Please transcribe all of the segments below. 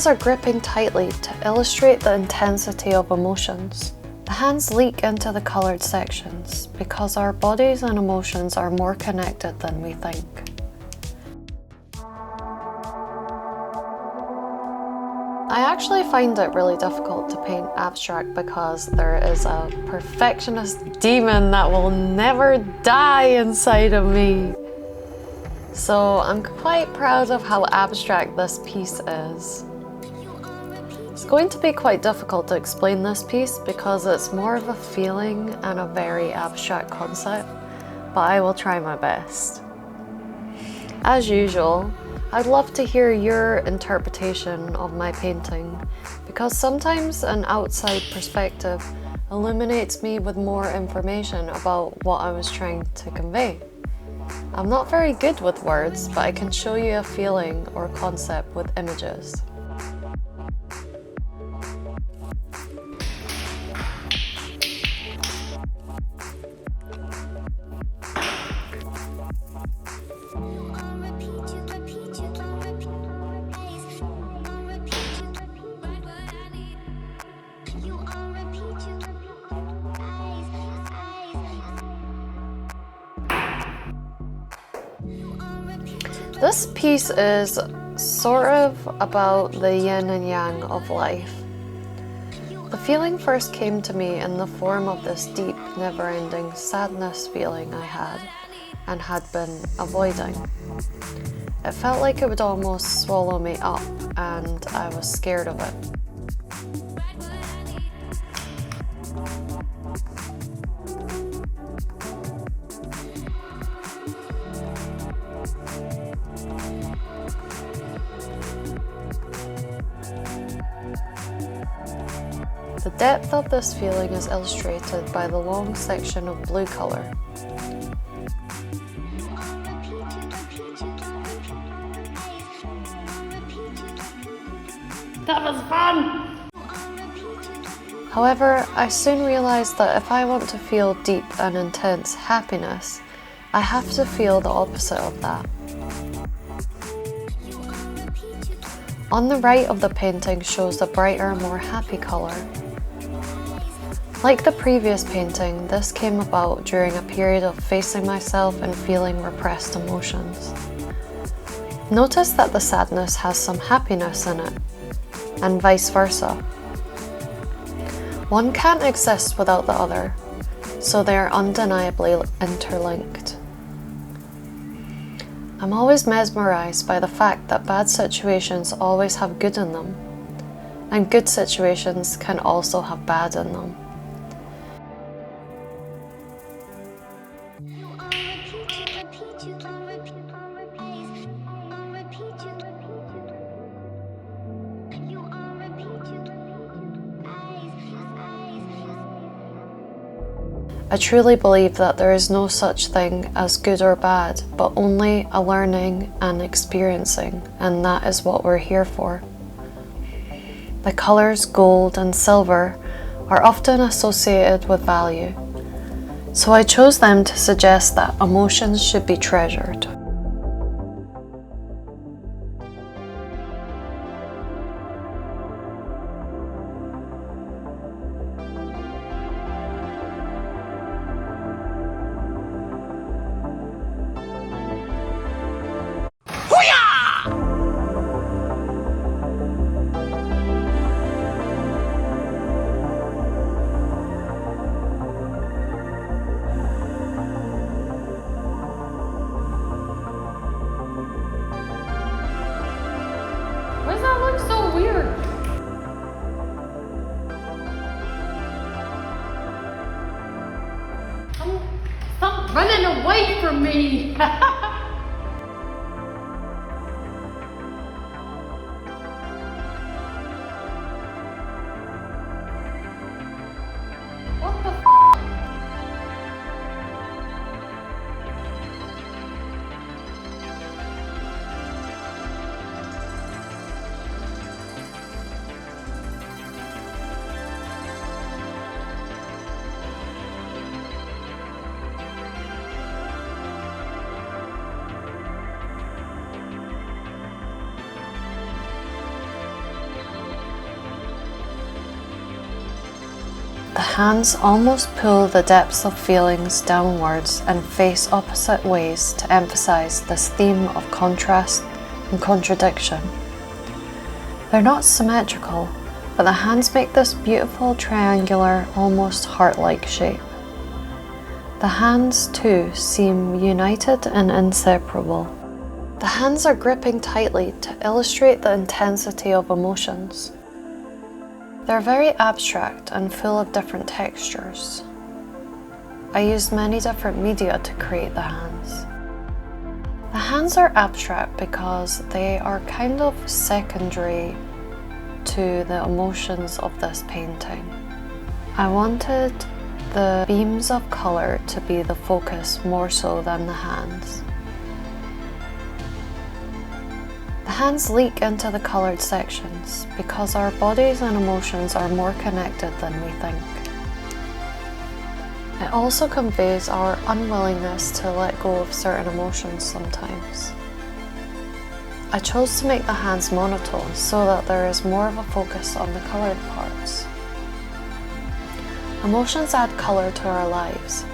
hands are gripping tightly to illustrate the intensity of emotions. The hands leak into the coloured sections because our bodies and emotions are more connected than we think. I actually find it really difficult to paint abstract because there is a perfectionist demon that will never die inside of me. So I'm quite proud of how abstract this piece is. It's going to be quite difficult to explain this piece because it's more of a feeling and a very abstract concept, but I will try my best. As usual, I'd love to hear your interpretation of my painting because sometimes an outside perspective illuminates me with more information about what I was trying to convey. I'm not very good with words, but I can show you a feeling or concept with images. This piece is sort of about the yin and yang of life. The feeling first came to me in the form of this deep, never-ending sadness feeling I had and had been avoiding. It felt like it would almost swallow me up, and I was scared of it. The depth of this feeling is illustrated by the long section of blue colour. That was fun! However, I soon realised that if I want to feel deep and intense happiness, I have to feel the opposite of that. On the right of the painting shows a brighter, more happy colour. Like the previous painting, this came about during a period of facing myself and feeling repressed emotions. Notice that the sadness has some happiness in it, and vice versa. One can't exist without the other, so they are undeniably interlinked. I'm always mesmerised by the fact that bad situations always have good in them, and good situations can also have bad in them. I truly believe that there is no such thing as good or bad, but only a learning and experiencing, and that is what we're here for. The colours gold and silver are often associated with value, so I chose them to suggest that emotions should be treasured. Why does that look so weird? Stop running away from me! What the f***? hands almost pull the depths of feelings downwards and face opposite ways to emphasize this theme of contrast and contradiction. They're not symmetrical, but the hands make this beautiful triangular, almost heart-like shape. The hands, too, seem united and inseparable. The hands are gripping tightly to illustrate the intensity of emotions. They're very abstract and full of different textures. I used many different media to create the hands. The hands are abstract because they are kind of secondary to the emotions of this painting. I wanted the beams of colour to be the focus more so than the hands. The hands leak into the coloured sections because our bodies and emotions are more connected than we think. It also conveys our unwillingness to let go of certain emotions sometimes. I chose to make the hands monotone so that there is more of a focus on the coloured parts. Emotions add colour to our lives,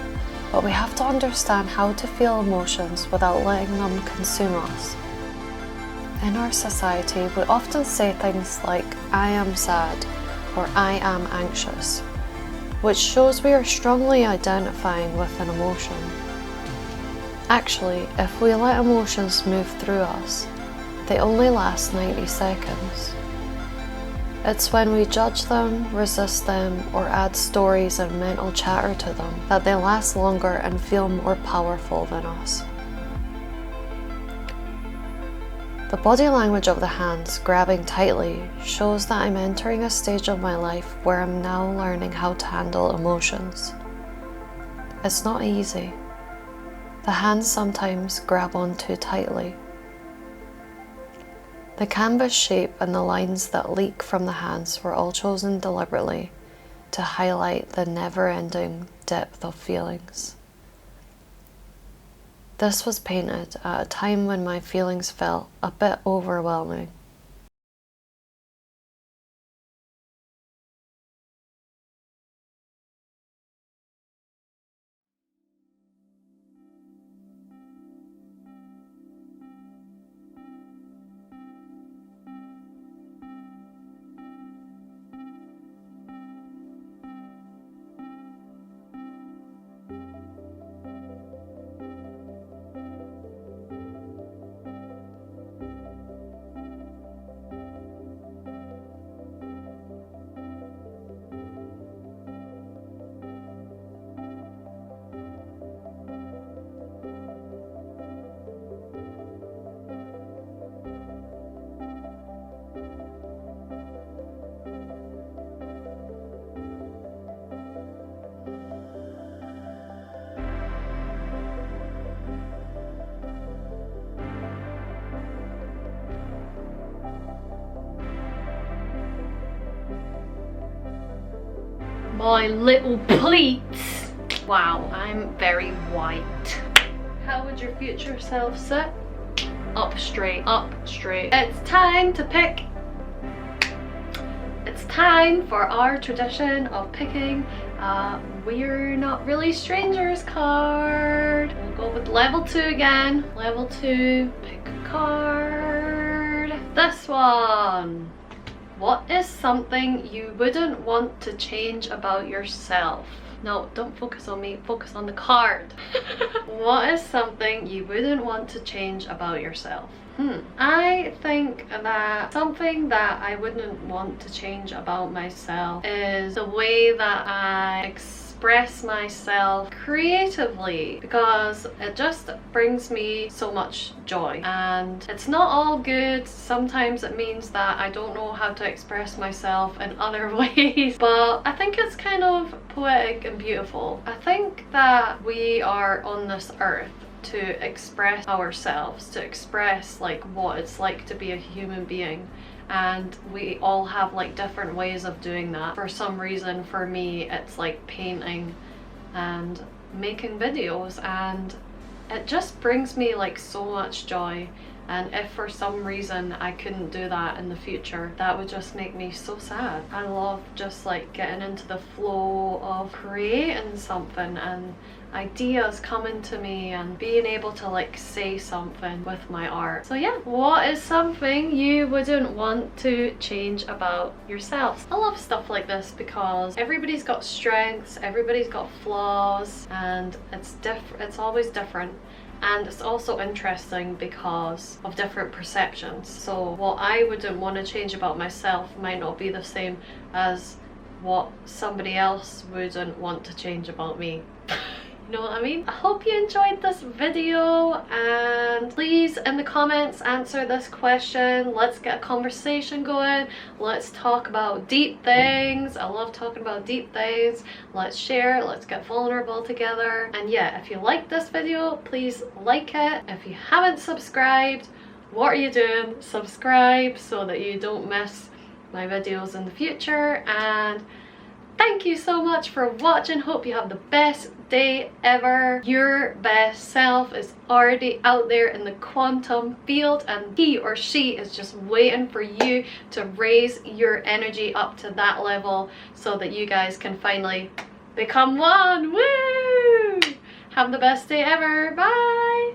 but we have to understand how to feel emotions without letting them consume us. In our society, we often say things like, "I am sad," or "I am anxious," which shows we are strongly identifying with an emotion. Actually, if we let emotions move through us, they only last 90 seconds. It's when we judge them, resist them, or add stories and mental chatter to them that they last longer and feel more powerful than us. The body language of the hands grabbing tightly shows that I'm entering a stage of my life where I'm now learning how to handle emotions. It's not easy. The hands sometimes grab on too tightly. The canvas shape and the lines that leak from the hands were all chosen deliberately to highlight the never-ending depth of feelings. This was painted at a time when my feelings felt a bit overwhelming. My little pleats. Wow, I'm very white. How would your future self sit? Up straight, up straight. It's time to pick. It's time for our tradition of picking a We're Not Really Strangers card. We'll go with level 2 again. Level 2, pick a card. This one. What is something you wouldn't want to change about yourself? No, don't focus on me, focus on the card. What is something you wouldn't want to change about yourself? I think that something that I wouldn't want to change about myself is the way that I express myself creatively, because it just brings me so much joy, and it's not all good. Sometimes it means that I don't know how to express myself in other ways, but I think it's kind of poetic and beautiful. I think that we are on this earth to express ourselves, to express like what it's like to be a human being, and we all have like different ways of doing that. For some reason, for me, it's like painting and making videos, and it just brings me like so much joy. And if for some reason I couldn't do that in the future, that would just make me so sad. I love just like getting into the flow of creating something and ideas coming to me and being able to like say something with my art. So yeah, what is something you wouldn't want to change about yourself? I love stuff like this because everybody's got strengths, everybody's got flaws, and it's always different. And it's also interesting because of different perceptions. So what I wouldn't want to change about myself might not be the same as what somebody else wouldn't want to change about me. You know what I mean? I hope you enjoyed this video, and please in the comments answer this question. Let's get a conversation going. Let's talk about deep things. I love talking about deep things. Let's share, let's get vulnerable together. And yeah, if you liked this video, please like it. If you haven't subscribed, what are you doing? Subscribe so that you don't miss my videos in the future. And thank you so much for watching. Hope you have the best day ever. Your best self is already out there in the quantum field, and he or she is just waiting for you to raise your energy up to that level so that you guys can finally become one. Woo! Have the best day ever. Bye!